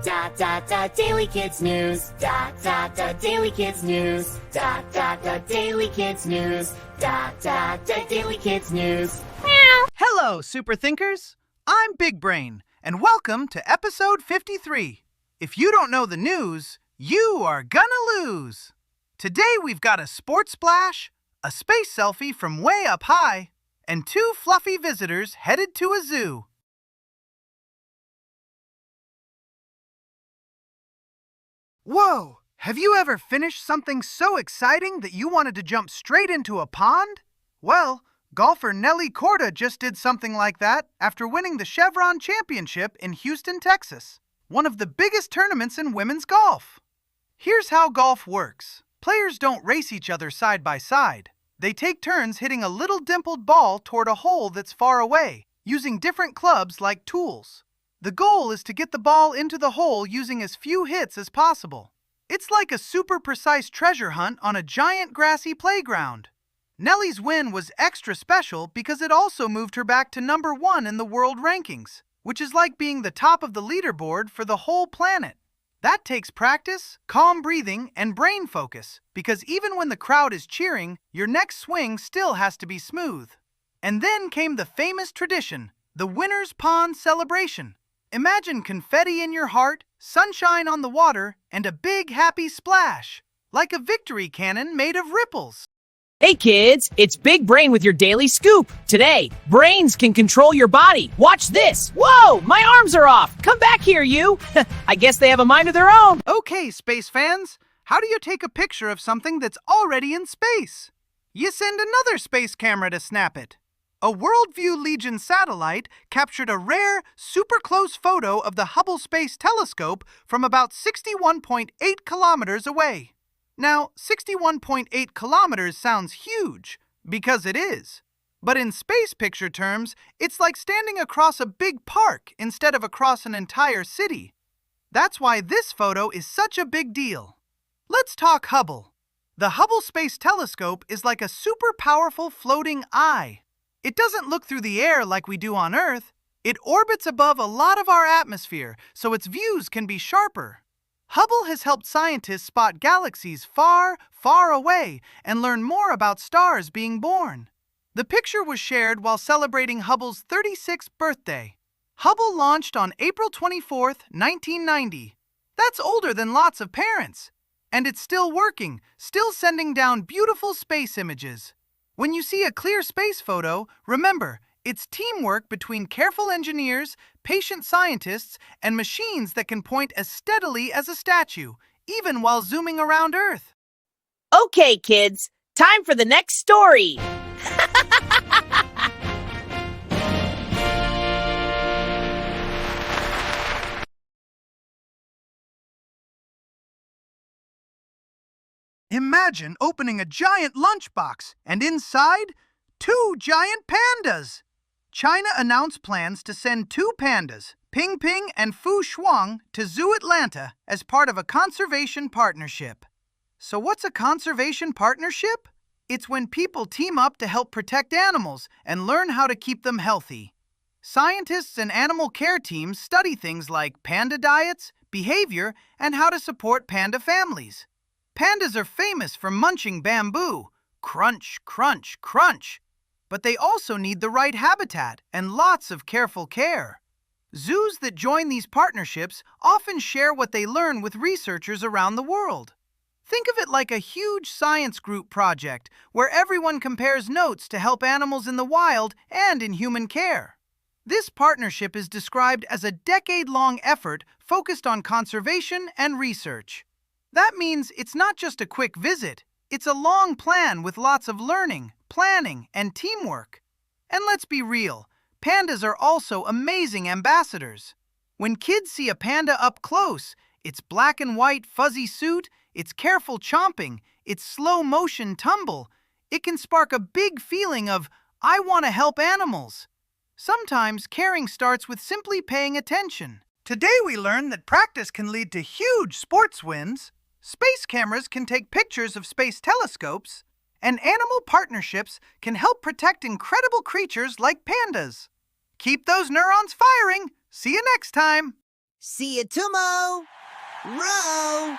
Daily Kids News. Daily Kids News. Daily Kids News. Daily Kids News. Hello, Super Thinkers. I'm Big Brain, and welcome to episode 53. If you don't know the news, you are gonna lose. Today we've got a sports splash, a space selfie from way up high, and two fluffy visitors headed to a zoo. Whoa! Have you ever finished something so exciting that you wanted to jump straight into a pond? Well, golfer Nelly Korda just did something like that after winning the Chevron Championship in Houston, Texas, one of the biggest tournaments in women's golf. Here's how golf works. Players don't race each other side by side. They take turns hitting a little dimpled ball toward a hole that's far away, using different clubs like tools. The goal is to get the ball into the hole using as few hits as possible. It's like a super precise treasure hunt on a giant grassy playground. Nelly's win was extra special because it also moved her back to number 1 in the world rankings, which is like being the top of the leaderboard for the whole planet. That takes practice, calm breathing, and brain focus, because even when the crowd is cheering, your next swing still has to be smooth. And then came the famous tradition, the winner's pond celebration. Imagine confetti in your heart, sunshine on the water, and a big happy splash, like a victory cannon made of ripples. Hey kids, it's Big Brain with your daily scoop. Today, brains can control your body. Watch this. Whoa, my arms are off. Come back here, you. I guess they have a mind of their own. Okay, space fans, how do you take a picture of something that's already in space? You send another space camera to snap it. A Worldview Legion satellite captured a rare, super close photo of the Hubble Space Telescope from about 61.8 kilometers away. Now, 61.8 kilometers sounds huge, because it is. But in space picture terms, it's like standing across a big park instead of across an entire city. That's why this photo is such a big deal. Let's talk Hubble. The Hubble Space Telescope is like a super powerful floating eye. It doesn't look through the air like we do on Earth. It orbits above a lot of our atmosphere, so its views can be sharper. Hubble has helped scientists spot galaxies far, far away and learn more about stars being born. The picture was shared while celebrating Hubble's 36th birthday. Hubble launched on April 24, 1990. That's older than lots of parents. And it's still working, still sending down beautiful space images. When you see a clear space photo, remember, it's teamwork between careful engineers, patient scientists, and machines that can point as steadily as a statue, even while zooming around Earth. Okay, kids, time for the next story. Imagine opening a giant lunchbox, and inside, 2 giant pandas. China announced plans to send 2 pandas, Ping Ping and Fu Shuang, to Zoo Atlanta as part of a conservation partnership. So what's a conservation partnership? It's when people team up to help protect animals and learn how to keep them healthy. Scientists and animal care teams study things like panda diets, behavior, and how to support panda families. Pandas are famous for munching bamboo. Crunch, crunch, crunch. But they also need the right habitat and lots of careful care. Zoos that join these partnerships often share what they learn with researchers around the world. Think of it like a huge science group project where everyone compares notes to help animals in the wild and in human care. This partnership is described as a decade-long effort focused on conservation and research. That means it's not just a quick visit. It's a long plan with lots of learning, planning, and teamwork. And let's be real, pandas are also amazing ambassadors. When kids see a panda up close, its black and white fuzzy suit, its careful chomping, its slow motion tumble, it can spark a big feeling of, I want to help animals. Sometimes caring starts with simply paying attention. Today we learned that practice can lead to huge sports wins. Space cameras can take pictures of space telescopes, and animal partnerships can help protect incredible creatures like pandas. Keep those neurons firing. See you next time. See you tomorrow. Row.